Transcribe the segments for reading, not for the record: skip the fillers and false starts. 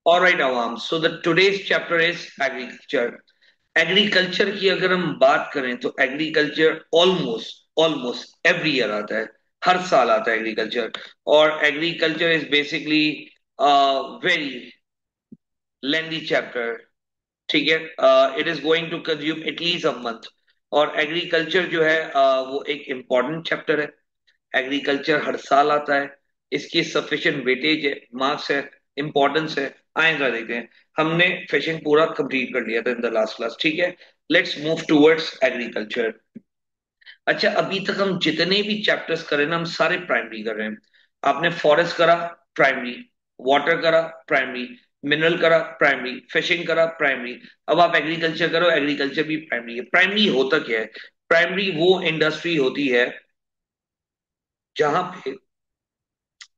Alright आवाम, so the today's chapter is agriculture. Agriculture की अगर हम बात करें तो agriculture almost almost every year आता है। हर साल आता है एग्रीकल्चर। और agriculture is basically very lengthy chapter. ठीक है, it is going to consume at least a month. और एग्रीकल्चर जो है वो एक इम्पॉर्टेंट चैप्टर है। एग्रीकल्चर हर साल आता है। इसकी सफिशिएंट वेटेज है, मार्क्स है, इंपॉर्टेंस है। आए जरा देखते हैं। हमने सेशन पूरा कंप्लीट कर लिया था इन द लास्ट क्लास। ठीक है, लेट्स मूव टूवर्ड्स एग्रीकल्चर। अच्छा, अभी तक हम जितने भी चैप्टर्स कर रहे हैं ना, हम सारे प्राइमरी कर रहे हैं। आपने फॉरेस्ट करा, प्राइमरी। वाटर करा, प्राइमरी। मिनरल करा, प्राइमरी। फिशिंग करा, प्राइमरी। अब आप एग्रीकल्चर करो, एग्रीकल्चर भी प्राइमरी है। प्राइमरी होता क्या है? प्राइमरी वो इंडस्ट्री होती है जहां पे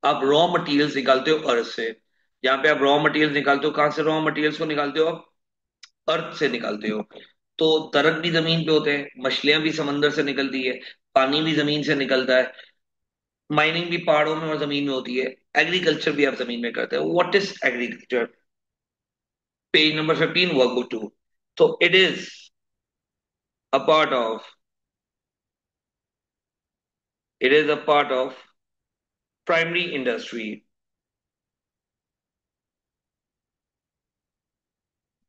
आप रॉ मटेरियल्स निकालते हो अर्थ से। जहां पे आप रॉ मटेरियल्स निकालते हो, कहां से रॉ मटेरियल्स को निकालते हो आप? अर्थ से निकालते हो। तो दरख्त भी जमीन पे होते हैं, मछलियां भी समंदर से निकलती है, पानी भी जमीन से निकलता है, माइनिंग भी पहाड़ों में और जमीन में होती है, एग्रीकल्चर भी आप जमीन में करते हो। What is agriculture? Page number 15, workbook 2। तो it is a part of it is a part of primary industry.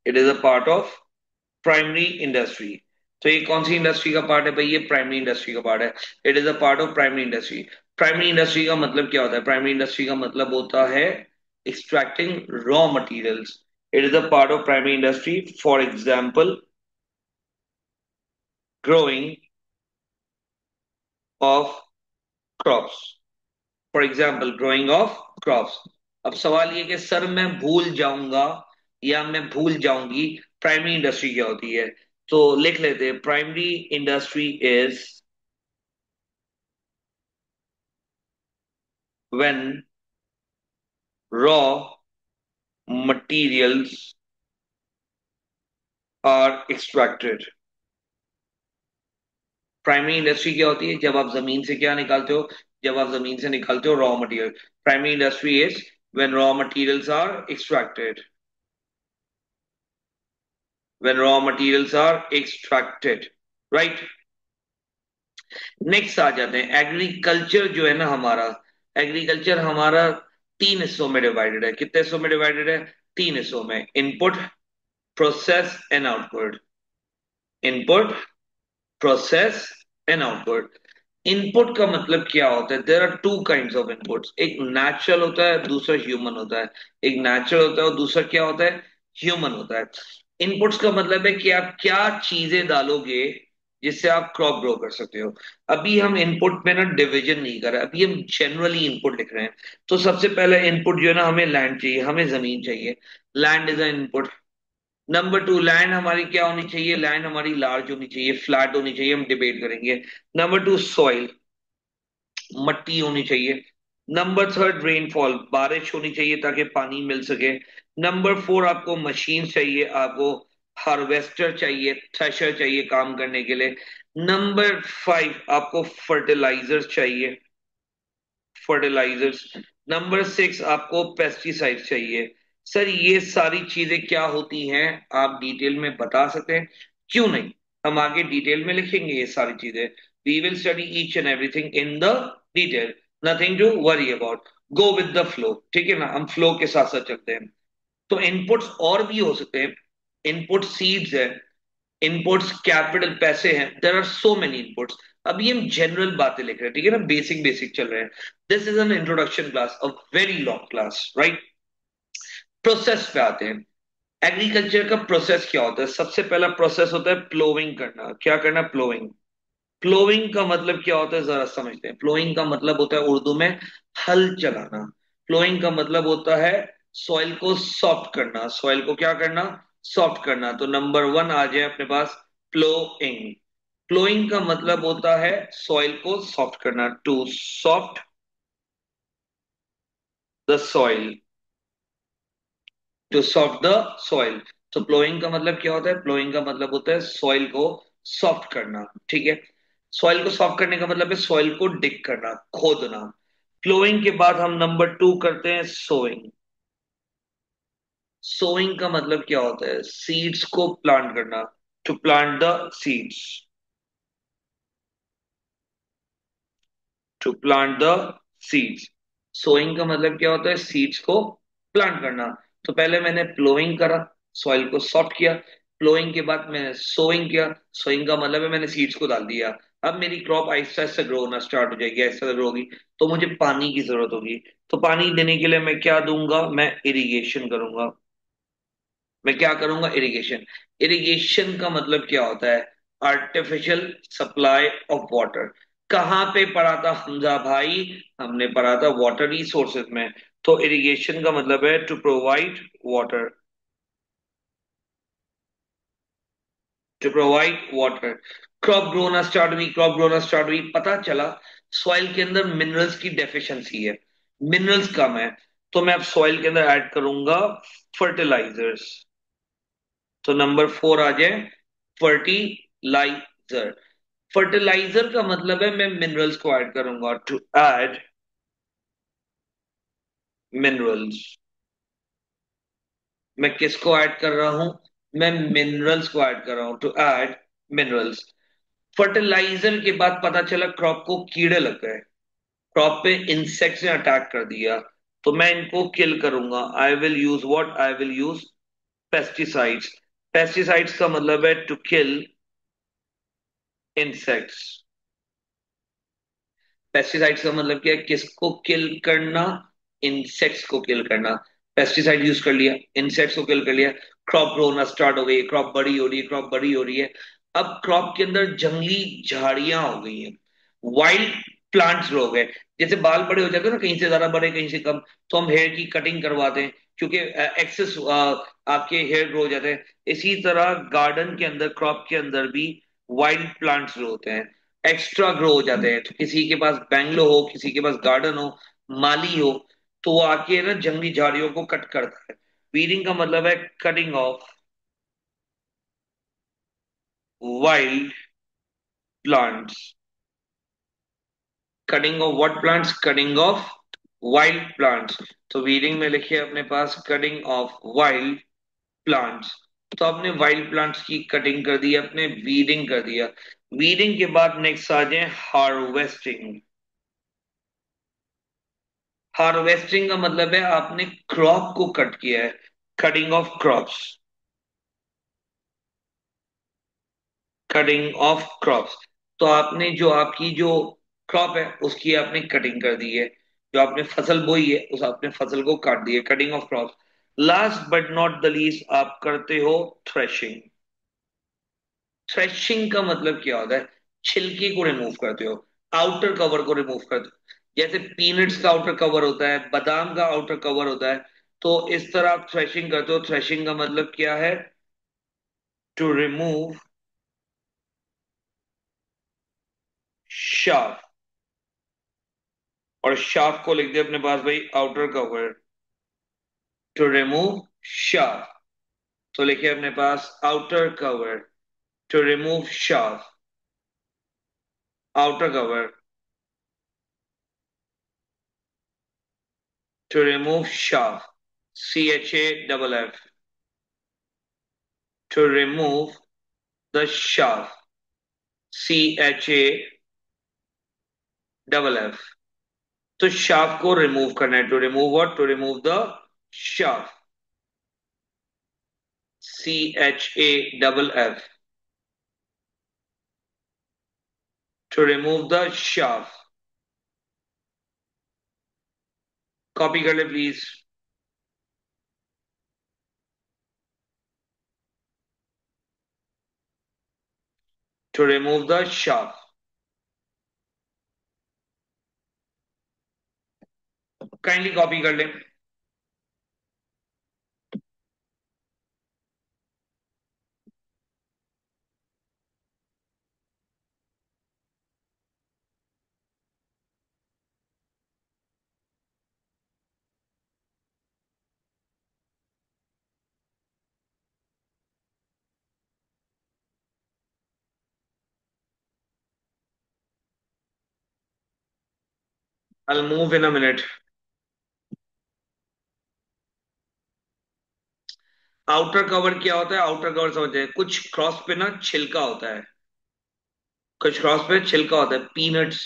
It is a part of primary industry. तो ये कौन सी इंडस्ट्री का पार्ट है भाई? ये प्राइमरी इंडस्ट्री का पार्ट है। It is a part of primary industry. Primary industry का मतलब क्या होता है? प्राइमरी इंडस्ट्री का मतलब होता है extracting raw materials. It is a part of primary industry. For example, growing of crops. For example, growing of crops. अब सवाल ये कि सर मैं भूल जाऊंगा या मैं भूल जाऊंगी, प्राइमरी इंडस्ट्री क्या होती है? तो लिख लेते हैं, primary industry is when raw materials are extracted। Primary industry क्या होती है? जब आप जमीन से क्या निकालते हो? जब आप जमीन से निकालते हो raw material. Primary industry is when raw materials are extracted। when raw materials are extracted, right? Next आ जाते हैं, एग्रीकल्चर जो है ना हमारा, एग्रीकल्चर हमारा तीन हिस्सों में डिवाइडेड है। कितने हिस्सों में डिवाइडेड है? तीन हिस्सों में। Input, process and output. Input, process and output. Input का मतलब क्या होता है? There are two kinds of inputs. एक नेचुरल होता है, दूसरा ह्यूमन होता है। एक नेचुरल होता है और दूसरा क्या होता है? ह्यूमन होता है। इनपुट्स का मतलब है कि आप क्या चीजें डालोगे जिससे आप क्रॉप ग्रो कर सकते हो। अभी हम इनपुट में ना डिवीजन नहीं कर रहे, अभी हम जनरली इनपुट लिख रहे हैं। तो सबसे पहला इनपुट जो है ना, हमें लैंड चाहिए, हमें जमीन चाहिए। Land is an input. Number two, land हमारी क्या होनी चाहिए? लैंड हमारी लार्ज होनी चाहिए, फ्लैट होनी चाहिए, हम डिबेट करेंगे। नंबर टू, सॉइल, मट्टी होनी चाहिए। नंबर थर्ड, रेनफॉल, बारिश होनी चाहिए ताकि पानी मिल सके। नंबर फोर, आपको मशीन चाहिए, आपको हार्वेस्टर चाहिए, थ्रेशर चाहिए काम करने के लिए। नंबर फाइव, आपको फर्टिलाइजर्स चाहिए, फर्टिलाइजर्स। नंबर सिक्स, आपको पेस्टिसाइड्स चाहिए। सर ये सारी चीजें क्या होती हैं? आप डिटेल में बता सकते हैं? क्यों नहीं, हम आगे डिटेल में लिखेंगे ये सारी चीजें। We will study each and everything in the detail. Nothing to worry about. Go with the flow, ठीक है ना? हम फ्लो के साथ साथ चलते हैं। तो इनपुट्स और भी हो सकते हैं। इनपुट सीड्स है, इनपुट्स कैपिटल पैसे हैं, there are so many inputs. अभी हम जनरल बातें लिख रहे हैं, ठीक है ना? बेसिक बेसिक चल रहे हैं। This is an introduction class, a very long class, right? Process पे आते हैं। एग्रीकल्चर का प्रोसेस क्या होता है? सबसे पहला प्रोसेस होता है प्लोइंग करना। क्या करना? प्लोइंग। प्लोइंग का मतलब क्या होता है जरा समझते हैं। प्लोइंग का मतलब होता है उर्दू में हल चलाना। प्लोइंग का मतलब होता है सॉइल को सॉफ्ट करना। सॉइल को क्या करना? सॉफ्ट करना। तो नंबर वन आ जाए अपने पास, प्लोइंग। प्लोइंग का मतलब होता है सॉइल को सॉफ्ट करना, to soft the soil, to soft the soil. तो प्लोइंग का मतलब क्या होता है? प्लोइंग का मतलब होता है सॉइल को सॉफ्ट करना, ठीक है? सॉइल को सॉफ्ट करने का मतलब है सॉइल को डिग करना, खोदना। प्लोइंग के बाद हम नंबर टू करते हैं सोइंग। सोइंग का मतलब क्या होता है? सीड्स को प्लांट करना। To plant the seeds. To plant the seeds. Sowing का मतलब क्या होता है? सीड्स को प्लांट करना। तो पहले मैंने प्लोइंग करा, सॉइल को सॉफ्ट किया। प्लोइंग के बाद मैंने सोइंग किया। सोइंग का मतलब है मैंने सीड्स को डाल दिया। अब मेरी क्रॉप आहिस्ता आहिस्ता ग्रो होना स्टार्ट हो जाएगी, आहिस्ता ग्रो होगी। तो मुझे पानी की जरूरत होगी। तो पानी देने के लिए मैं क्या दूंगा? मैं इरिगेशन करूंगा। मैं क्या करूंगा? इरिगेशन। इरिगेशन का मतलब क्या होता है? Artificial supply of water. कहाँ पे पढ़ा था हमजा भाई? हमने पढ़ा था वाटर रिसोर्सेज में। तो इरिगेशन का मतलब है to provide water. To provide water. Crop grow होना स्टार्ट हुई, क्रॉप ग्रो होना स्टार्ट हुई, पता चला सॉइल के अंदर मिनरल्स की डेफिशिएंसी है, मिनरल्स कम है। तो मैं अब सॉइल के अंदर ऐड करूंगा फर्टिलाइजर्स। तो नंबर 4 आ जाए, फर्टिलाइजर। फर्टिलाइजर का मतलब है मैं मिनरल्स को ऐड करूंगा, टू ऐड मिनरल्स। मैं किसको ऐड कर रहा हूं? मैं मिनरल्स को ऐड कर रहा हूं, टू ऐड मिनरल्स। फर्टिलाइजर के बाद पता चला क्रॉप को कीड़े लग गए, क्रॉप पे इंसेक्ट्स ने अटैक कर दिया। तो मैं इनको किल करूंगा। I will use what? I will use pesticides. Pesticides का मतलब है टू किल इंसेक्ट्स। पेस्टिसाइड्स का मतलब क्या है? किसको किल करना? इंसेक्ट्स को किल करना। पेस्टिसाइड यूज कर लिया, इंसेक्ट्स को किल कर लिया। क्रॉप ग्रो होना स्टार्ट हो गई, क्रॉप बड़ी हो रही है, क्रॉप बड़ी हो रही है। अब क्रॉप के अंदर जंगली झाड़ियां हो गई हैं, वाइल्ड प्लांट्स हो गए। जैसे बाल बड़े हो जाते हैं ना, कहीं से ज्यादा बड़े कहीं से कम, तो हम हेयर की कटिंग करवाते हैं क्योंकि एक्सेस आपके हेयर ग्रो हो जाते हैं। इसी तरह गार्डन के अंदर, क्रॉप के अंदर भी वाइल्ड प्लांट्स ग्रो होते हैं, एक्स्ट्रा ग्रो हो जाते हैं। तो किसी के पास बैंगलो हो, किसी के पास गार्डन हो, माली हो, तो वो आके ना जंगली झाड़ियों को कट करता है। वीडिंग का मतलब है cutting of wild plants. Cutting of what plants? Cutting of wild plants. तो वीडिंग में लिखिए अपने पास कटिंग ऑफ वाइल्ड प्लांट्स। तो आपने वाइल्ड प्लांट्स की कटिंग कर दी, आपने वीडिंग कर दिया। वीडिंग के बाद नेक्स्ट आ जाए हार्वेस्टिंग। हार्वेस्टिंग का मतलब है आपने क्रॉप को कट किया है, cutting of crops. Cutting of crops. तो आपने जो आपकी जो क्रॉप है उसकी आपने कटिंग कर दी है। जो आपने फसल बोई है उस आपने फसल को काट दी है, cutting of crops. Last but not the least आप करते हो थ्रेशिंग। थ्रेशिंग का मतलब क्या होता है? छिलके को रिमूव करते हो, आउटर कवर को रिमूव करते हो। जैसे पीनट्स का आउटर कवर होता है, बादाम का आउटर कवर होता है, तो इस तरह आप थ्रेशिंग करते हो। थ्रेशिंग का मतलब क्या है? To remove chaff. और शाफ्ट को लिख दे अपने पास भाई, outer cover. To remove chaff. तो लिखिए अपने पास outer cover, to remove chaff, outer cover, to remove chaff, CHAFF, to remove the chaff, CHAFF। तो शाफ्ट को रिमूव करना है, to remove what? To remove the chaff, CHAFF, to remove the chaff. Copy कर ले please. To remove the chaff. Kindly copy कर ले। I'll move in a minute. Outer cover क्या होता है? आउटर कवर समझ जाए, कुछ क्रॉस पे ना छिलका होता है, कुछ क्रॉस पे छिलका होता है, पीनट्स,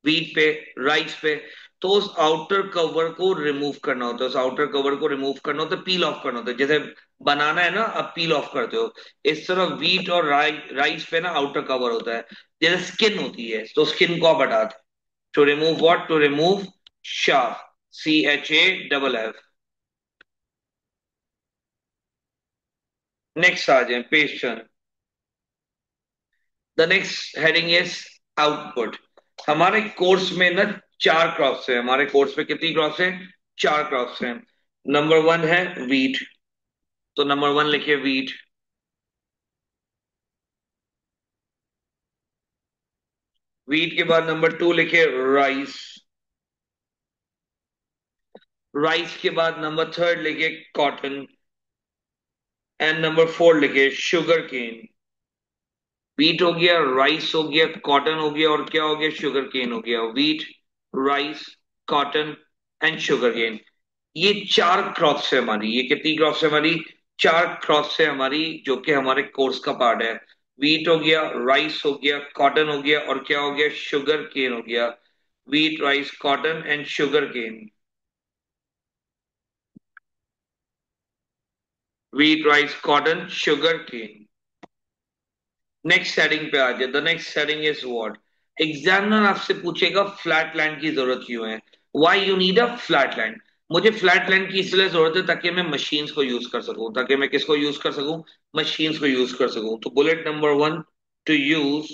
व्हीट पे, राइस पे। तो उस आउटर कवर को रिमूव करना होता है, उस आउटर कवर को रिमूव करना होता है, पील ऑफ करना होता है। जैसे बनाना है ना, आप पील ऑफ करते हो, इस तरह व्हीट और राइस पे ना आउटर कवर होता है, जैसे स्किन होती है, तो स्किन को आप हटाते हैं। To remove what? To remove chaff, CHAFF। Next आ जाए page turn. The next heading is output. हमारे कोर्स में ना चार क्रॉप्स है, हमारे कोर्स में कितनी क्रॉप्स है? चार क्रॉप्स हैं। नंबर वन है वीट, तो नंबर वन लिखिए वीट। वीट के बाद नंबर टू लिखिए राइस। राइस के बाद नंबर थर्ड लिखिए कॉटन। एंड नंबर फोर लिखिए शुगर केन। वीट हो गया, राइस हो गया, कॉटन हो गया, और क्या हो गया? शुगर केन हो गया। Wheat, rice, cotton and sugar cane. ये चार क्रॉप्स है हमारी। ये कितनी क्रॉप्स है हमारी? चार क्रॉप्स है हमारी, जो कि हमारे कोर्स का पार्ट है। वीट हो गया, राइस हो गया, कॉटन हो गया, और क्या हो गया? शुगर केन हो गया। Wheat, rice, cotton and sugar cane. Wheat, rice, cotton, sugar cane. Next setting पे आ जाए। The next setting is what? Examiner आपसे पूछेगा फ्लैट लैंड की जरूरत क्यों है? Why you need a flat land? मुझे फ्लैट लैंड की इसलिए जरूरत है ताकि मैं मशीन्स को यूज कर सकूं, ताकि मैं किसको यूज कर सकूं? मशीन्स को यूज कर सकूं। तो bullet number one, to use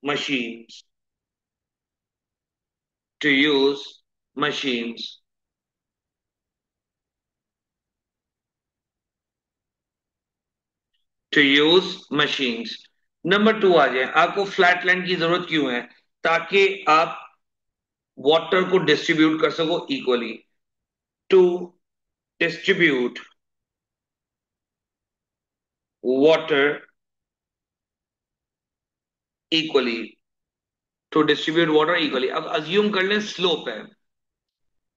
machines, to use machines, to use machines. Number two आ जाए, आपको फ्लैट लैंड की जरूरत क्यों है? ताकि आप वाटर को डिस्ट्रीब्यूट कर सको equally. To distribute water equally, to distribute water equally. अब अज्यूम कर लें स्लोप है,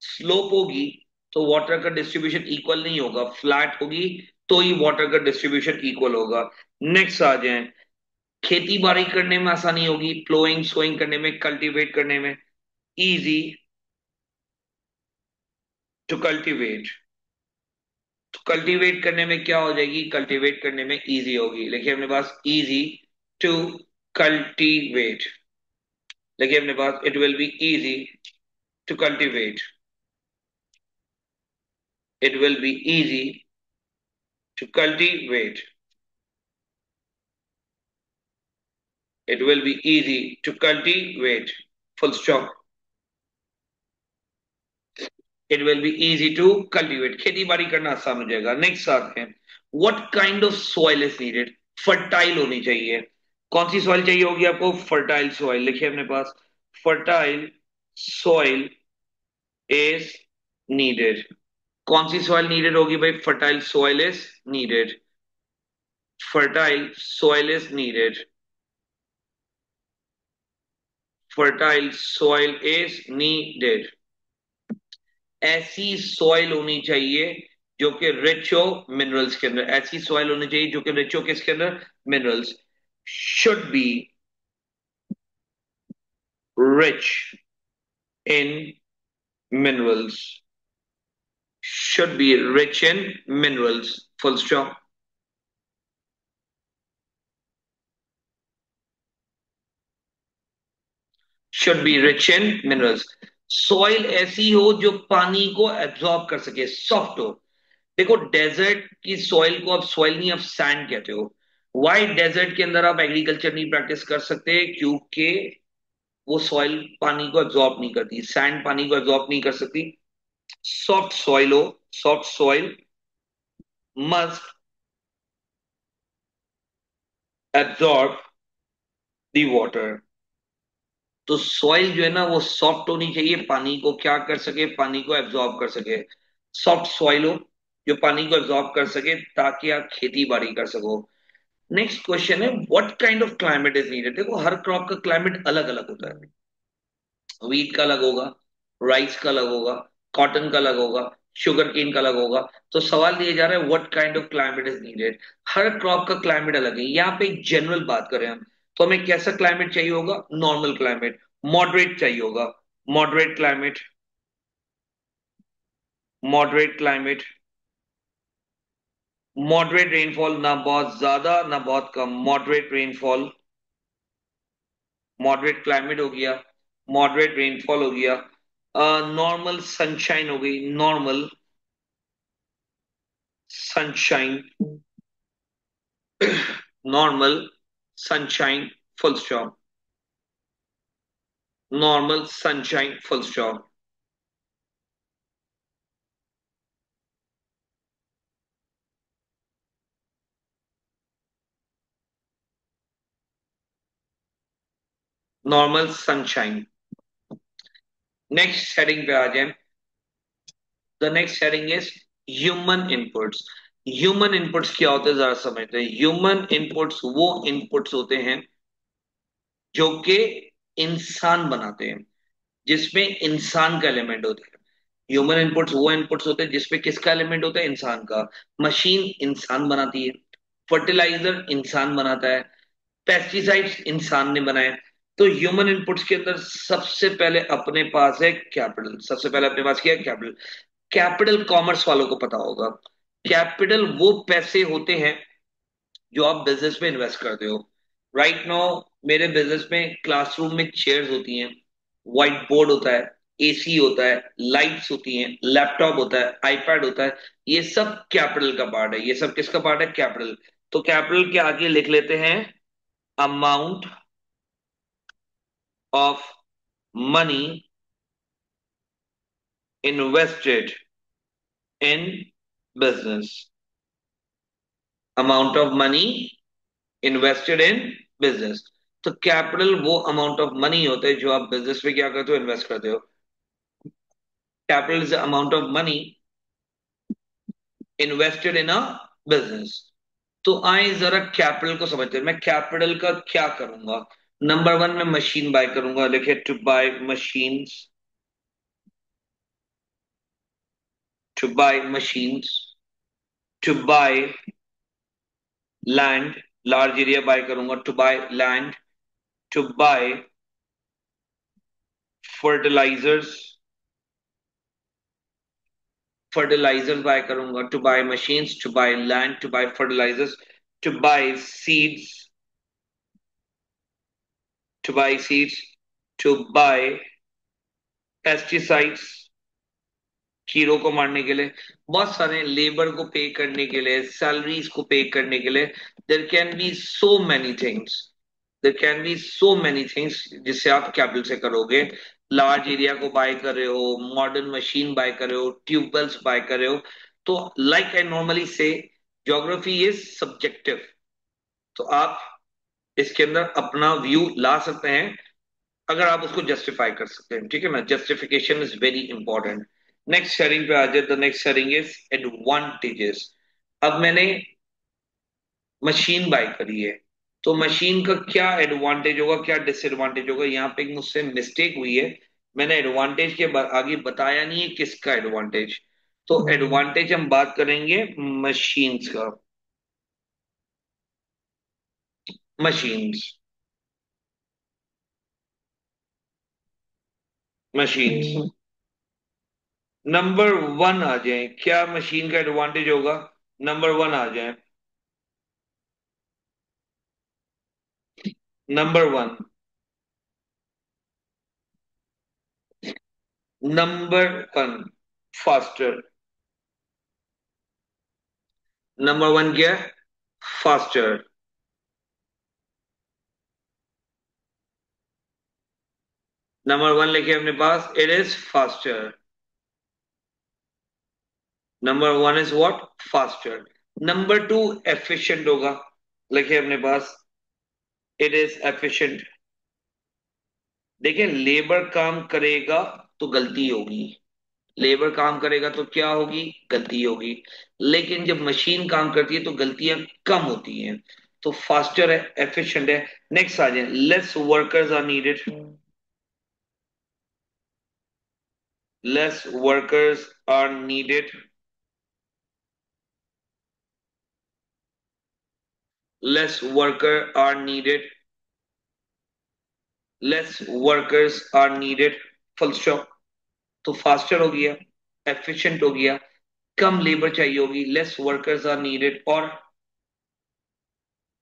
स्लोप होगी तो वाटर का डिस्ट्रीब्यूशन इक्वल नहीं होगा, फ्लैट होगी तो ही वाटर का डिस्ट्रीब्यूशन इक्वल होगा। नेक्स्ट आ जाए, खेती बाड़ी करने में आसानी होगी, प्लोइंग सोइंग करने में, कल्टीवेट करने में, इजी टू कल्टीवेट। तो कल्टीवेट करने में क्या हो जाएगी? कल्टीवेट करने में इजी होगी। लिखिए अपने पास इजी टू कल्टीवेट। लिखिए अपने पास it will be easy to cultivate. It will be easy to cultivate. It will be easy to cultivate. Full stop. It will be easy to cultivate. खेती बाड़ी करना आसान हो जाएगा। नेक्स्ट आते हैं, what kind of soil is needed? Fertile होनी चाहिए। कौन सी सॉइल चाहिए होगी आपको? Fertile soil. लिखिए अपने पास, फर्टाइल सॉइल इज नीडेड। कौन सी सॉइल नीडेड होगी भाई? Fertile soil is needed. Fertile soil is needed. Fertile soil is needed. ऐसी सॉइल होनी चाहिए जो कि रिच हो मिनरल्स के अंदर। ऐसी सॉइल होनी चाहिए जो कि रिच हो किसके अंदर? Minerals. Should be rich in minerals. Should be rich in minerals. Full stop. Should be rich in minerals. Soil ऐसी हो जो पानी को एब्जॉर्ब कर सके, सॉफ्ट हो। देखो डेजर्ट की सॉइल को आप सॉइल नहीं, आप सैंड कहते हो। वाई डेजर्ट के अंदर आप एग्रीकल्चर नहीं प्रैक्टिस कर सकते? क्योंकि वो सॉइल पानी को एब्जॉर्ब नहीं करती, सैंड पानी को एब्जॉर्ब नहीं कर सकती। सॉफ्ट सॉइल हो, soft soil must absorb the water. तो सॉइल जो है ना वो सॉफ्ट होनी चाहिए, पानी को क्या कर सके? पानी को एब्जॉर्ब कर सके। सॉफ्ट सॉइल हो जो पानी को एब्जॉर्ब कर सके, ताकि आप खेती बाड़ी कर सको। नेक्स्ट क्वेश्चन है, what kind of climate is needed? देखो हर क्रॉप का क्लाइमेट अलग अलग होता है। व्हीट का अलग होगा, राइस का अलग होगा, कॉटन का अलग होगा, शुगर केन का अलग होगा। तो सवाल दिया जा रहा है what kind of climate is needed. Her crop का क्लाइमेट अलग है। यहाँ पे एक जनरल बात करें हम, तो हमें कैसा क्लाइमेट चाहिए होगा? नॉर्मल क्लाइमेट, मॉडरेट चाहिए होगा। Moderate climate, moderate climate, moderate rainfall, ना बहुत ज्यादा ना बहुत कम, मॉडरेट रेनफॉल, मॉडरेट क्लाइमेट हो गया, मॉडरेट रेनफॉल हो गया, नॉर्मल सनशाइन हो गई, normal sunshine, normal sunshine, full stop, normal sunshine, full stop, normal sunshine. Next heading पे आ जाए। The next heading is human inputs. Human inputs क्या होते हैं जरा समझते हैं। ह्यूमन इनपुट्स वो इनपुट्स होते हैं जो कि इंसान बनाते हैं, जिसमें इंसान का एलिमेंट होता है। ह्यूमन इनपुट्स वो इनपुट्स होते हैं जिसमें किसका एलिमेंट होता है? इंसान का। मशीन इंसान बनाती है, फर्टिलाइजर इंसान बनाता है, पेस्टिसाइड्स इंसान ने बनाए। तो ह्यूमन इनपुट्स के अंदर सबसे पहले अपने पास है कैपिटल। सबसे पहले अपने पास क्या है? कैपिटल। कैपिटल कॉमर्स वालों को पता होगा। कैपिटल वो पैसे होते हैं जो आप बिजनेस में इन्वेस्ट करते हो। राइट नाउ मेरे बिजनेस में क्लासरूम में चेयर्स होती हैं, व्हाइट बोर्ड होता है, एसी होता है, लाइट्स होती हैं, लैपटॉप होता है, आईपैड होता है। ये सब कैपिटल का पार्ट है। ये सब किसका पार्ट है? कैपिटल। तो कैपिटल के आगे लिख लेते हैं amount of money invested in business. Amount of money invested in business. तो कैपिटल वो अमाउंट ऑफ मनी होता है जो आप बिजनेस में क्या करते हो? इन्वेस्ट करते हो। Capital is the amount of money invested in a business. तो आए जरा कैपिटल को समझते हैं। मैं कैपिटल का क्या करूंगा? नंबर वन में मशीन बाय करूंगा। लिखे to buy machines, to buy machines, to buy land, large area buy करूंगा, to buy land, to buy fertilisers, fertiliser buy करूंगा, to buy machines, to buy land, to buy fertilisers, to buy seeds, to buy seeds, to buy pesticides, कीड़ों को मारने के लिए, बहुत सारे labour को पे करने के लिए, सैलरीज को पे करने के लिए। There can be so many things, there can be so many things जिससे आप कैपिटल से करोगे। लार्ज एरिया को बाय कर रहे हो, मॉडर्न मशीन बाय कर रहे हो, ट्यूबवेल्स बाय कर रहे हो। तो लाइक आई नॉर्मली से, ज्योग्राफी इज सब्जेक्टिव। तो आप इसके अंदर अपना व्यू ला सकते हैं अगर आप उसको जस्टिफाई कर सकते हैं। ठीक है ना? Justification is very important. Next sharing पे आ जाए। The next sharing is advantages. अब मैंने मशीन बाय करी है, तो मशीन का क्या एडवांटेज होगा, क्या डिसएडवांटेज होगा? यहाँ पे एक मुझसे मिस्टेक हुई है। मैंने एडवांटेज के आगे बताया नहीं है किसका एडवांटेज। तो एडवांटेज हम बात करेंगे मशीन्स का। मशीन्स, मशीन्स नंबर वन आ जाए। क्या मशीन का एडवांटेज होगा? नंबर वन आ जाए। Number one, number one, faster. Number one क्या है? फास्टर। नंबर वन लिखे अपने पास, it is faster. Number one is what? Faster. Number two efficient होगा। लिखे अपने पास, इट इज एफिशिएंट। देखिए लेबर काम करेगा तो गलती होगी, लेबर काम करेगा तो क्या होगी? गलती होगी। लेकिन जब मशीन काम करती है तो गलतियां कम होती हैं। तो फास्टर है, एफिशिएंट है। नेक्स्ट आ जाए। Less workers are needed. less workers are needed, less worker are needed, less workers are needed, full stop. तो फास्टर हो गया, एफिशिएंट हो गया, कम लेबर चाहिए होगी, लेस वर्कर्स आर नीडेड, और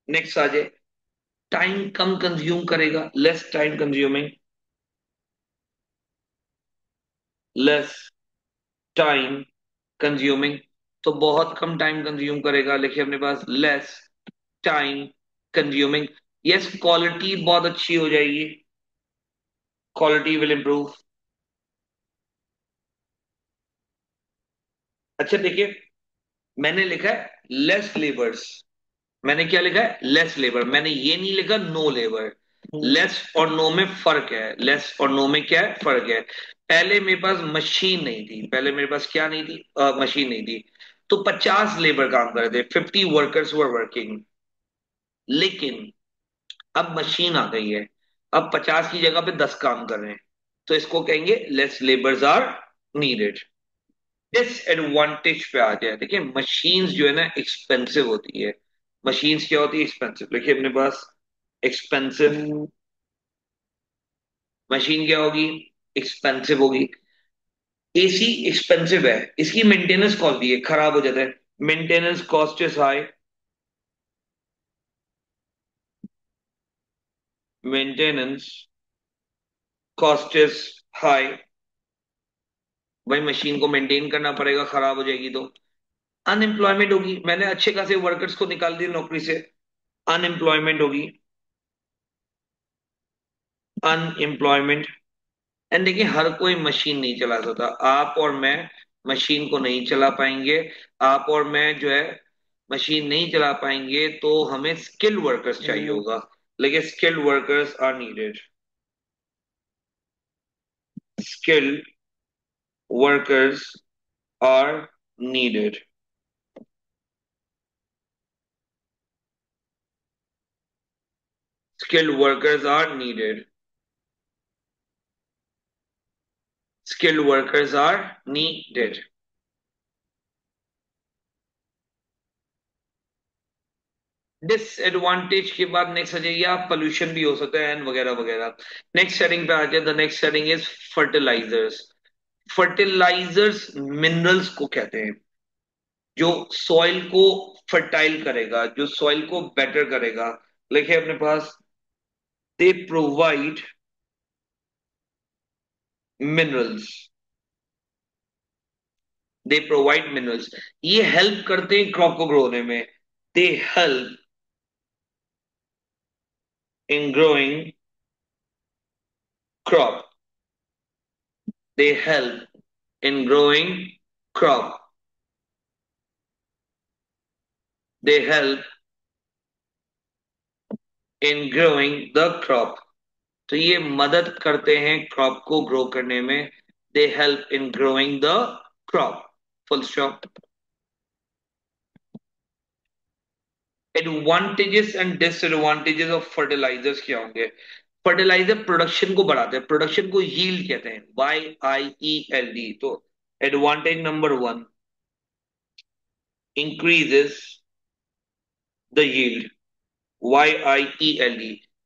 नेक्स्ट आ जाए, टाइम कम कंज्यूम करेगा, less time consuming, less time consuming, तो बहुत कम टाइम कंज्यूम करेगा, लिखिए अपने पास less time consuming. Yes, quality बहुत अच्छी हो जाएगी, क्वालिटी विल इंप्रूव। अच्छा देखिए, मैंने लिखा है लेस लेबर्स, मैंने क्या लिखा है, लेस लेबर, मैंने ये नहीं लिखा नो लेबर। लेस और नो में फर्क है, लेस और नो में क्या है, फर्क है। पहले मेरे पास मशीन नहीं थी, पहले मेरे पास क्या नहीं थी, मशीन नहीं थी, तो 50 लेबर काम कर रहे थे, 50 वर्कर्स वर वर्किंग। लेकिन अब मशीन आ गई है, अब 50 की जगह पे 10 काम कर रहे हैं, तो इसको कहेंगे less labours are needed. Disadvantage पे आ जाए, देखिए मशीन्स जो है ना एक्सपेंसिव होती है। मशीन्स क्या होती है, एक्सपेंसिव, देखिए अपने पास एक्सपेंसिव, मशीन क्या होगी, एक्सपेंसिव होगी। एसी एक्सपेंसिव है, इसकी मेंटेनेंस कॉस्ट भी है, खराब हो जाता है, maintenance cost is high, maintenance cost is high. भाई मशीन को मेंटेन करना पड़ेगा, खराब हो जाएगी तो। अनएम्प्लॉयमेंट होगी, मैंने अच्छे खासे वर्कर्स को निकाल दिया नौकरी से, अनएम्प्लॉयमेंट होगी, अनएम्प्लॉयमेंट। एंड देखिए हर कोई मशीन नहीं चला सकता, आप और मैं मशीन को नहीं चला पाएंगे, आप और मैं जो है मशीन नहीं चला पाएंगे, तो हमें स्किल्ड वर्कर्स चाहिए होगा, लेकिन skilled workers are needed, skilled workers are needed, skilled workers are needed, skilled workers are needed. Disadvantage के बाद नेक्स्ट आ जाइए आप, पोल्यूशन भी हो सकता है एंड वगैरह वगैरह। नेक्स्ट सेटिंग पे आ जाए, the next setting is fertilisers. Fertilisers minerals को कहते हैं, जो सॉइल को फर्टाइल करेगा, जो सॉइल को बेटर करेगा। लिखे अपने पास, they provide minerals, they provide minerals, ये हेल्प करते हैं क्रॉप को ग्रो होने में, they help in growing crop, they help in growing crop, they help in growing the crop, तो ये मदद करते हैं क्रॉप को ग्रो करने में, they help in growing the crop, full stop. Advantages and disadvantages of fertilisers क्या होंगे। फर्टिलाइजर प्रोडक्शन को बढ़ाते हैं, प्रोडक्शन को यील्ड कहते हैं, YIELD। तो advantage number one, increases the yield, YIELD,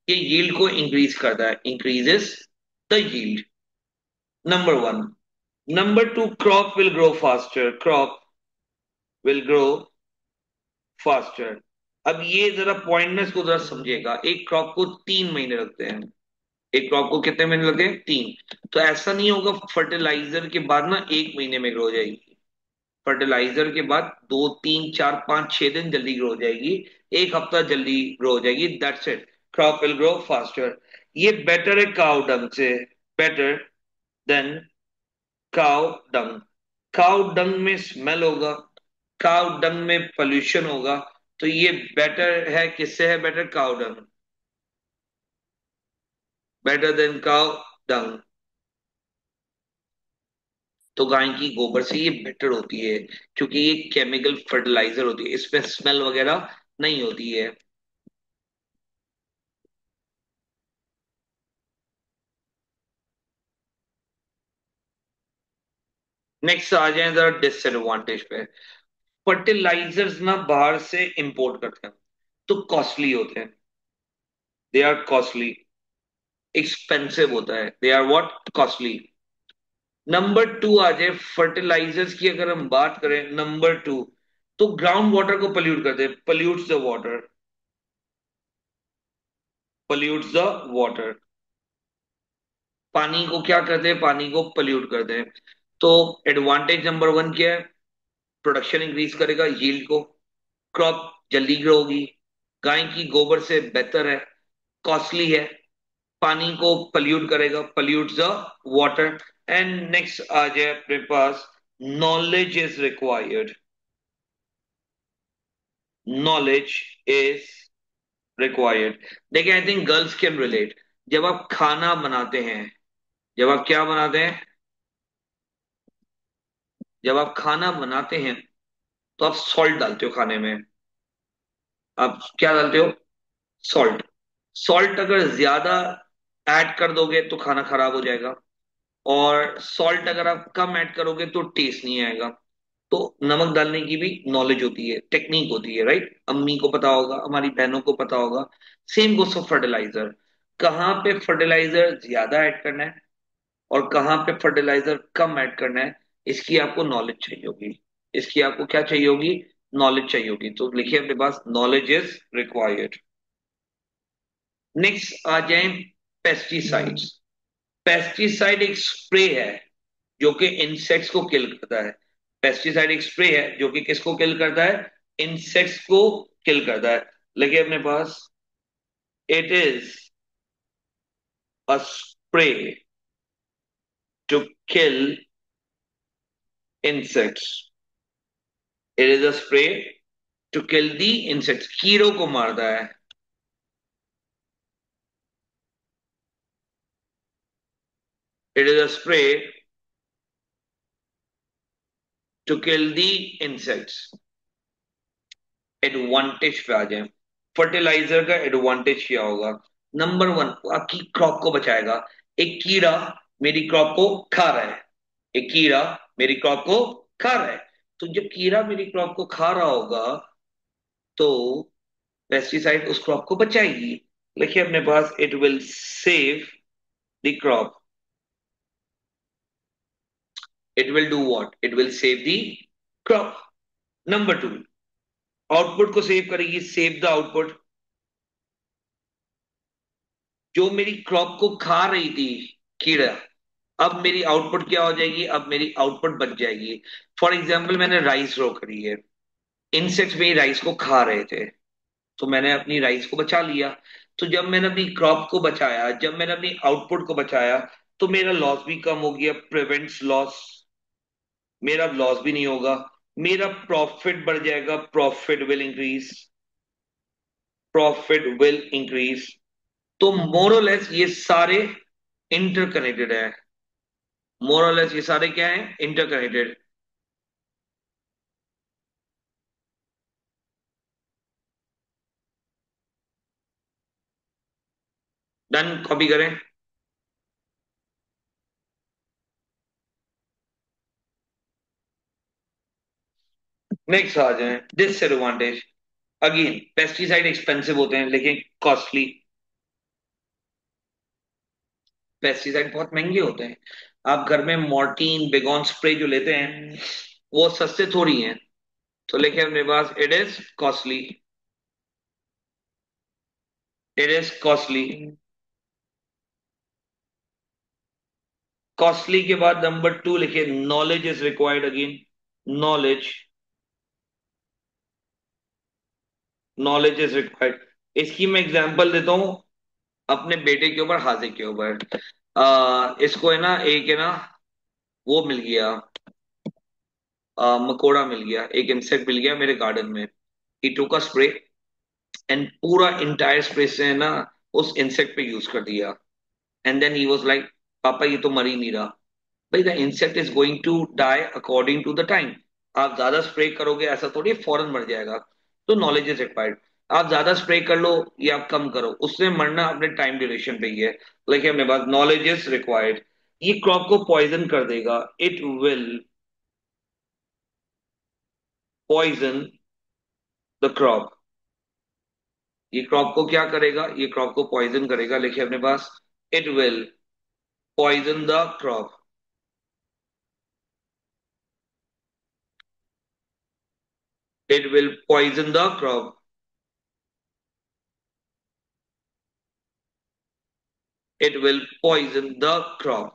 ये यील्ड को इंक्रीज करता है, increases the yield, number one. Number two, crop will grow faster, crop will grow faster. अब ये जरा पॉइंटनेस को जरा समझिएगा, एक क्रॉप को 3 महीने लगते हैं, एक क्रॉप को कितने महीने लगते हैं, 3। तो ऐसा नहीं होगा फर्टिलाइजर के बाद ना 1 महीने में ग्रो हो जाएगी, फर्टिलाइजर के बाद 2 3 4 5 6 दिन जल्दी ग्रो हो जाएगी, एक हफ्ता जल्दी ग्रो हो जाएगी, that's it. Crop will grow faster, ये बेटर है काउ डंग से, better than cow dung. Cow dung में स्मेल होगा, काउ डंग में पोल्यूशन होगा, तो ये बेटर है, किससे है better, cow dung, better than cow dung. तो गाय की गोबर से ये बेटर होती है, क्योंकि ये केमिकल फर्टिलाइजर होती है, इसमें स्मेल वगैरह नहीं होती है। नेक्स्ट आ जाए जरा डिसएडवांटेज पे। फर्टिलाइजर्स ना बाहर से इंपोर्ट करते हैं तो कॉस्टली होते हैं। दे आर कॉस्टली, एक्सपेंसिव होता है, they are what, costly. Number two आ जाए फर्टिलाइजर्स की अगर हम बात करें, नंबर टू, तो ग्राउंड वाटर को पल्यूट करते हैं, pollutes the water, pollutes the water. पानी को क्या करते हैं, पानी को पल्यूट करते हैं। तो एडवांटेज नंबर वन क्या है, प्रोडक्शन इंक्रीज करेगा, यील्ड को, क्रॉप जल्दी ग्रो होगी, गाय की गोबर से बेहतर है, कॉस्टली है, पानी को पल्यूट करेगा, pollute the water. And next आ जाए अपने पास, knowledge is required, knowledge is required. देखिए I think girls can relate. जब आप खाना बनाते हैं, जब आप क्या बनाते हैं, जब आप खाना बनाते हैं तो आप सॉल्ट डालते हो खाने में। आप क्या डालते हो, सॉल्ट। सॉल्ट अगर ज्यादा ऐड कर दोगे तो खाना खराब हो जाएगा, और सॉल्ट अगर आप कम ऐड करोगे तो टेस्ट नहीं आएगा। तो नमक डालने की भी नॉलेज होती है, टेक्निक होती है, राइट। अम्मी को पता होगा, हमारी बहनों को पता होगा। Same goes for fertiliser. कहाँ पे फर्टिलाइजर ज्यादा ऐड करना है और कहाँ पे फर्टिलाइजर कम ऐड करना है, इसकी आपको नॉलेज चाहिए होगी। इसकी आपको क्या चाहिए होगी, नॉलेज चाहिए होगी। तो लिखिए अपने पास, नॉलेज इज रिक्वायर्ड। नेक्स्ट आ जाए पेस्टिसाइड्स। पेस्टिसाइड एक स्प्रे है जो कि इंसेक्ट्स को किल करता है। पेस्टिसाइड एक स्प्रे है जो कि किसको किल करता है, इंसेक्ट्स को किल करता है। लिखिए अपने पास, it is a spray to kill insects. It is a spray to kill the insects, कीड़ों को मारता है। It is a spray to kill the insects. Advantage पे आ जाए, फर्टिलाइजर का एडवांटेज क्या होगा। नंबर वन, आपकी क्रॉप को बचाएगा। एक कीड़ा मेरी क्रॉप को खा रहा है, एक कीड़ा मेरी क्रॉप को खा रहा है। तो जब कीड़ा मेरी क्रॉप को खा रहा होगा तो पेस्टिसाइड उस क्रॉप को बचाएगी। लिखिए अपने पास, it will save the crop. It will do what, it will save the crop. Number two, output को सेव करेगी, सेव द आउटपुट। जो मेरी क्रॉप को खा रही थी कीड़ा, अब मेरी आउटपुट क्या हो जाएगी, अब मेरी आउटपुट बच जाएगी। फॉर एग्जाम्पल मैंने राइस ग्रो करी है, इंसेक्ट्स मेरी राइस को खा रहे थे, तो मैंने अपनी राइस को बचा लिया। तो जब मैंने अपनी क्रॉप को बचाया, जब मैंने अपनी आउटपुट को बचाया, तो मेरा लॉस भी कम हो गया, प्रिवेंट्स लॉस। मेरा लॉस भी नहीं होगा, मेरा प्रॉफिट बढ़ जाएगा, profit will increase, profit will increase. तो मोरलेस ये सारे इंटरकनेक्टेड है, मोरलेस ये सारे क्या है, इंटरकनेक्टेड। डन, कॉपी करें। नेक्स्ट आ जाए डिसएडवांटेज। अगेन पेस्टिसाइड एक्सपेंसिव होते हैं लेकिन कॉस्टली। पेस्टिसाइड बहुत महंगे होते हैं। आप घर में मॉर्टीन बेगॉन स्प्रे जो लेते हैं वो सस्ते थोड़ी हैं। तो लेकिन मेरे पास, it is costly, it is costly. Costly के बाद नंबर टू लिखे, knowledge is required again, knowledge, knowledge is required. इसकी मैं एग्जांपल देता हूँ अपने बेटे के ऊपर, हाजिर के ऊपर। इसको है ना, एक है ना, वो मिल गया, मकोड़ा मिल गया, एक इंसेक्ट मिल गया मेरे गार्डन में। He took a spray and पूरा इंटायर स्प्रे से है ना उस इंसेक्ट पे यूज कर दिया। And then he was like, पापा ये तो मर ही नहीं रहा। भाई the insect is going to die according to the time. आप ज्यादा स्प्रे करोगे ऐसा थोड़ी फौरन मर जाएगा। तो नॉलेज इज रिक्वायर्ड। आप ज्यादा स्प्रे कर लो या आप कम करो, उससे मरना अपने टाइम ड्यूरेशन पे ही है। लेकिन अपने पास नॉलेज इज रिक्वायर्ड। ये क्रॉप को पॉइजन कर देगा, it will poison the crop. ये क्रॉप को क्या करेगा, ये क्रॉप को पॉइजन करेगा। लिखिए अपने पास, it will poison the crop. It will poison the crop. It will poison the crop.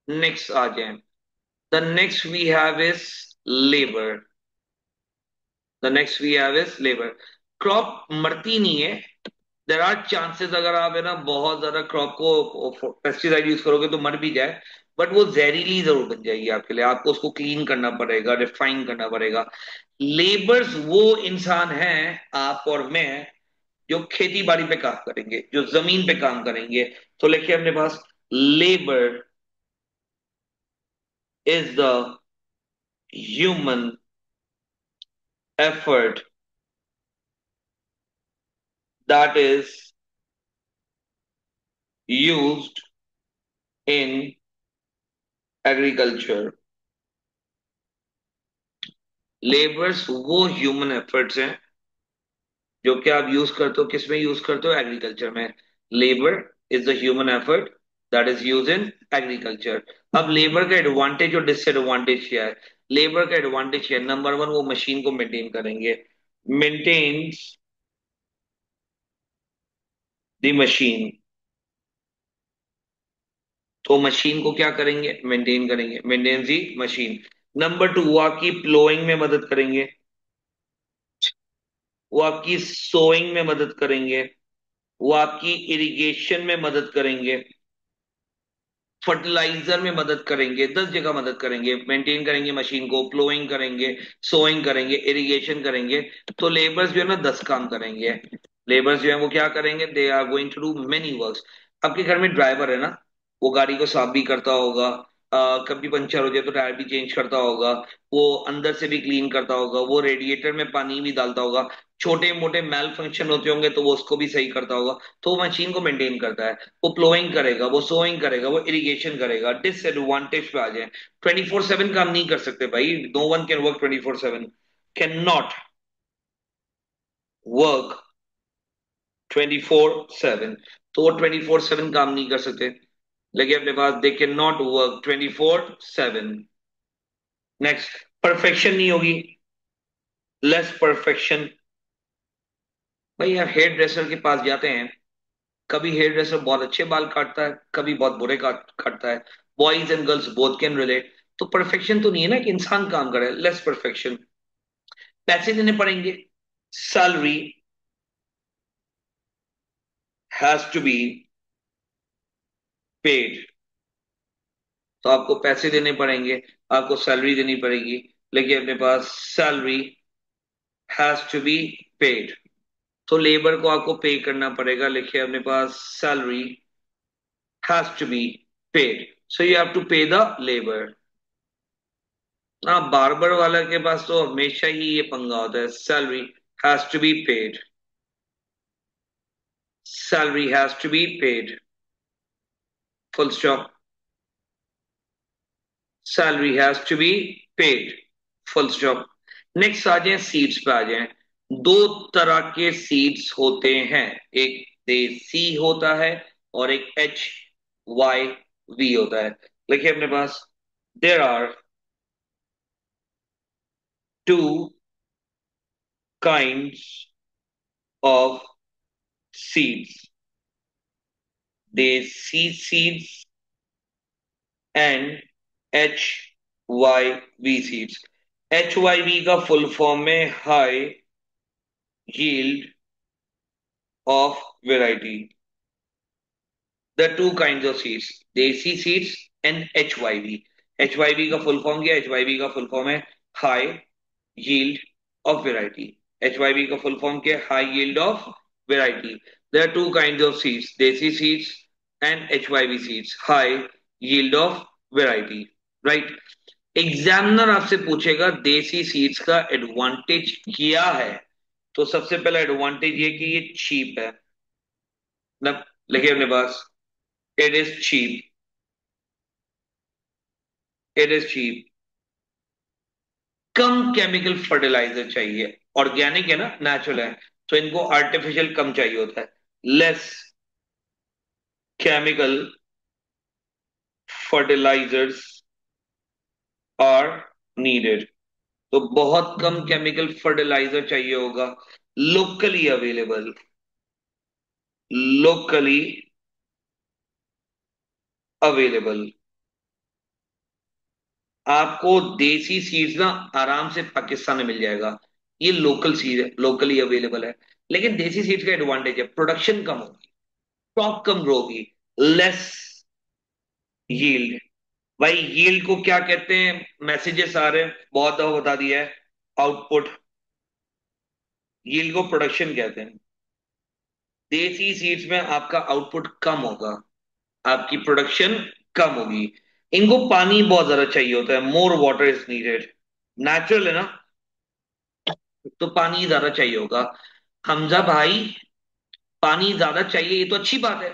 Next आ जाए, the next we have is labour. The next we have is labour. Crop मरती नहीं है। देर आर चांसेस, अगर आप है ना बहुत ज्यादा क्रॉप को पेस्टिसाइड यूज करोगे तो मर भी जाए, बट वो जहरीली जरूर बन जाएगी आपके लिए। आपको उसको क्लीन करना पड़ेगा, रिफाइन करना पड़ेगा। लेबर्स वो इंसान हैं, आप और मैं, जो खेती बाड़ी पे काम करेंगे, जो जमीन पे काम करेंगे। तो लिखिए अपने पास, labour is the human effort that is used in agriculture. Labours वो ह्यूमन एफर्ट्स हैं जो कि आप यूज करते हो, किसमें यूज करते हो, एग्रीकल्चर में। Labour is the human effort that is use in agriculture. अब लेबर का एडवांटेज और डिसएडवांटेज क्या है। लेबर का एडवांटेज क्या है, नंबर वन, वो मशीन को मेंटेन करेंगे। Maintains the machine. तो मशीन को क्या करेंगे, मेंटेन करेंगे, maintain the machine. Number two, वो आपकी प्लोइंग में मदद करेंगे, वो आपकी सोइंग में मदद करेंगे, वो आपकी इरिगेशन में मदद करेंगे, फर्टिलाइजर में मदद करेंगे, 10 जगह मदद करेंगे। मेंटेन करेंगे मशीन को, प्लोइंग करेंगे, सोइंग करेंगे, इरिगेशन करेंगे। तो लेबर्स जो है ना 10 काम करेंगे। लेबर्स जो है वो क्या करेंगे, they are going to do many works. आपके घर में ड्राइवर है ना, वो गाड़ी को साफ भी करता होगा, कभी पंचर हो जाए तो टायर भी चेंज करता होगा, वो अंदर से भी क्लीन करता होगा, वो रेडिएटर में पानी भी डालता होगा, छोटे मोटे मेल फंक्शन होते होंगे तो वो उसको भी सही करता होगा। तो वो मशीन को मेंटेन करता है। वो प्लोइंग करेगा, वो सोइंग करेगा, वो इरिगेशन करेगा। डिसएडवांटेज पे आ जाए, 24/7 काम नहीं कर सकते भाई। No one can work 24/7, can not work 24/7। तो वो 24/7 काम नहीं कर सकते। लेकिन अपने पास, they can not work 24/7। Next, perfection नहीं होगी, लेस परफेक्शन। भाई आप हेयर ड्रेसर के पास जाते हैं, कभी हेयर ड्रेसर बहुत अच्छे बाल काटता है, कभी बहुत बुरे काटता है। Boys and girls both can relate. तो परफेक्शन तो नहीं है ना कि इंसान काम करे, लेस परफेक्शन। पैसे देने पड़ेंगे, salary has to be paid. तो आपको पैसे देने पड़ेंगे, आपको सैलरी देनी पड़ेगी। लेकिन अपने पास, salary has to be paid. तो लेबर को आपको पे करना पड़ेगा। लिखिए अपने पास, salary has to be paid, so you have to pay the labour. हाँ, बार्बर वाला के पास तो हमेशा ही ये पंगा होता है, salary has to be paid. Salary has to be paid, full stop. Salary has to be paid, full stop. Next आ जाए, सीड्स पे आ जाए। दो तरह के सीड्स होते हैं, एक देसी होता है और एक HYV होता है। लिखिए अपने पास, there are two kinds of seeds, desi seeds and HYV seeds. HYV का फुल फॉर्म है high yield of variety. The two kinds of seeds, देसी seeds and HYV। HYV का फुल फॉर्म क्या है, HYV का फुल फॉर्म है high yield of variety. HYV का full form क्या है, high yield of variety. There are two kinds of seeds, देसी seeds and HYV seeds, high yield of variety, right? Examiner आपसे पूछेगा देसी सीड्स का एडवांटेज क्या है, तो सबसे पहला एडवांटेज ये कि ये चीप है। मतलब लिखिए अपने पास, it is cheap. It is cheap. कम केमिकल फर्टिलाइजर चाहिए। ऑर्गेनिक है ना, नेचुरल है, तो इनको आर्टिफिशियल कम चाहिए होता है। Less chemical fertilisers are needed. तो बहुत कम केमिकल फर्टिलाइजर चाहिए होगा। Locally available, locally available. आपको देसी सीड्स ना आराम से पाकिस्तान में मिल जाएगा। ये लोकल सीड है, लोकली अवेलेबल है। लेकिन देसी सीड्स का एडवांटेज है, प्रोडक्शन कम होगी, क्रॉप कम ग्रो होगी, लेस यील्ड। भाई यील्ड को क्या कहते हैं? मैसेजेस आ रहे हैं, बहुत दफा बता दिया है। आउटपुट। यील्ड को प्रोडक्शन कहते हैं। देसी सीड्स में आपका आउटपुट कम होगा, आपकी प्रोडक्शन कम होगी। इनको पानी बहुत ज्यादा चाहिए होता है, मोर वाटर इज नीडेड। नेचुरल है ना, तो पानी ज्यादा चाहिए होगा। हमजा भाई, पानी ज्यादा चाहिए ये तो अच्छी बात है,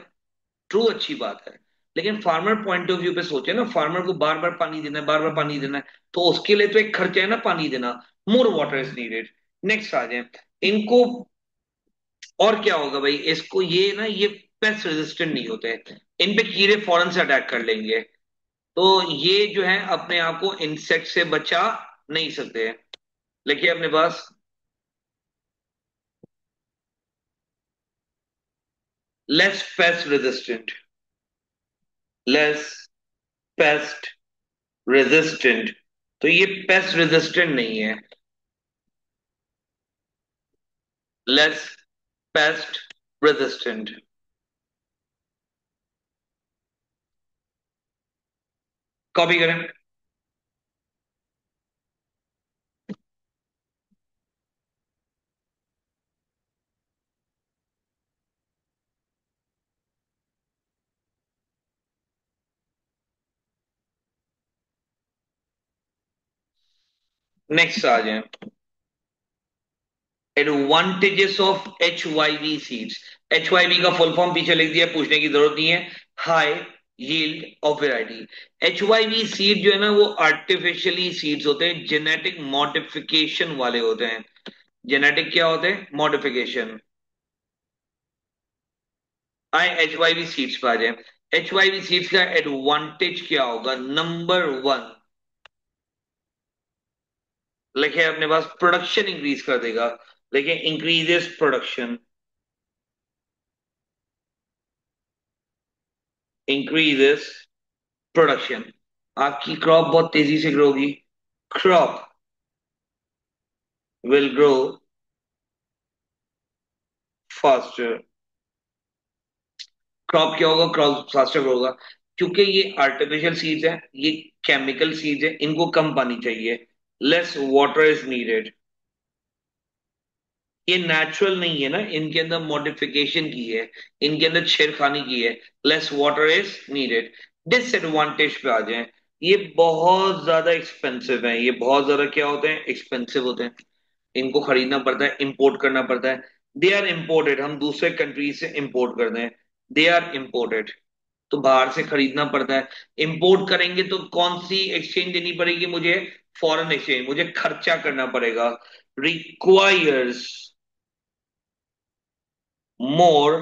ट्रू अच्छी बात है। लेकिन फार्मर पॉइंट ऑफ व्यू पे सोचे ना, फार्मर को बार बार पानी देना है, बार बार पानी देना है, तो उसके लिए तो एक खर्चा है ना पानी देना। More water is needed. Next आ जाए इनको। और क्या होगा भाई, इसको ये ना, ये पेस्ट रेजिस्टेंट नहीं होते, इन पे कीड़े फौरन से अटैक कर लेंगे। तो ये जो है अपने आप को इंसेक्ट से बचा नहीं सकते। लिखिए अपने पास, less pest resistant, less pest resistant. तो ये पेस्ट रेजिस्टेंट नहीं है, लेस पेस्ट रेजिस्टेंट। कॉपी करें। नेक्स्ट आ जाए, advantages of HYV seeds. HYV का फुल फॉर्म पीछे लिख दिया, पूछने की जरूरत नहीं है। High yield of variety. HYV seed जो है ना, वो आर्टिफिशियली सीड्स होते हैं, जेनेटिक मॉडिफिकेशन वाले होते हैं। जेनेटिक क्या होते हैं? मॉडिफिकेशन। आए HYV सीड्स पे आ जाए। HYV सीड्स का एडवांटेज क्या होगा? नंबर वन, लिखे अपने पास, प्रोडक्शन इंक्रीज कर देगा। लेकिन इंक्रीजेस प्रोडक्शन, इंक्रीजेस प्रोडक्शन। आपकी क्रॉप बहुत तेजी से ग्रो होगी। Crop will grow faster. Crop क्या होगा? क्रॉप फास्टर ग्रो होगा, क्योंकि ये आर्टिफिशियल सीड्स है, ये केमिकल सीड्स है, इनको कम पानी चाहिए। Less water is needed. ये नेचुरल नहीं है ना, इनके अंदर मॉडिफिकेशन की है, इनके अंदर छेड़खानी की है। Less water is needed. Disadvantage पे आ जाए, ये बहुत ज्यादा एक्सपेंसिव है, ये बहुत ज्यादा क्या होते हैं? एक्सपेंसिव होते हैं। इनको खरीदना पड़ता है, इंपोर्ट करना पड़ता है। दे आर इम्पोर्टेड, हम दूसरे कंट्री से इंपोर्ट करते हैं। दे आर इम्पोर्टेड, तो बाहर से खरीदना पड़ता है। इंपोर्ट करेंगे तो कौन सी एक्सचेंज देनी पड़ेगी मुझे? फॉरेन एक्सचेंज, मुझे खर्चा करना पड़ेगा। Requires more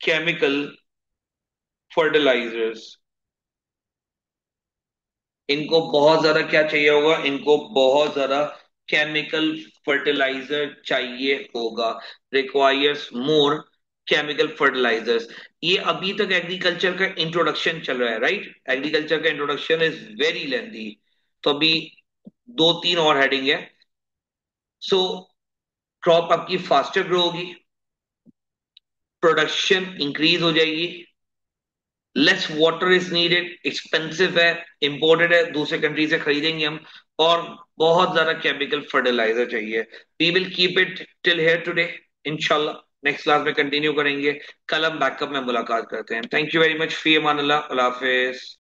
chemical fertilisers. इनको बहुत ज्यादा क्या चाहिए होगा? इनको बहुत ज्यादा केमिकल फर्टिलाइजर चाहिए होगा। Requires more chemical fertilizers. ये अभी तक एग्रीकल्चर का इंट्रोडक्शन चल रहा है, राइट? एग्रीकल्चर का इंट्रोडक्शन इज वेरी लेंथी, तो अभी दो तीन और हेडिंग है। सो क्रॉप आपकी फास्टर ग्रो होगी, प्रोडक्शन इंक्रीज हो जाएगी, less water is needed, expensive है, इंपोर्टेड है, दूसरे कंट्री से खरीदेंगे हम, और बहुत ज्यादा केमिकल फर्टिलाइजर चाहिए। We will keep it till here today. इंशाल्लाह नेक्स्ट क्लास में कंटिन्यू करेंगे। कल हम बैकअप में मुलाकात करते हैं। Thank you very much, fee Aman Allah, Allah Hafiz.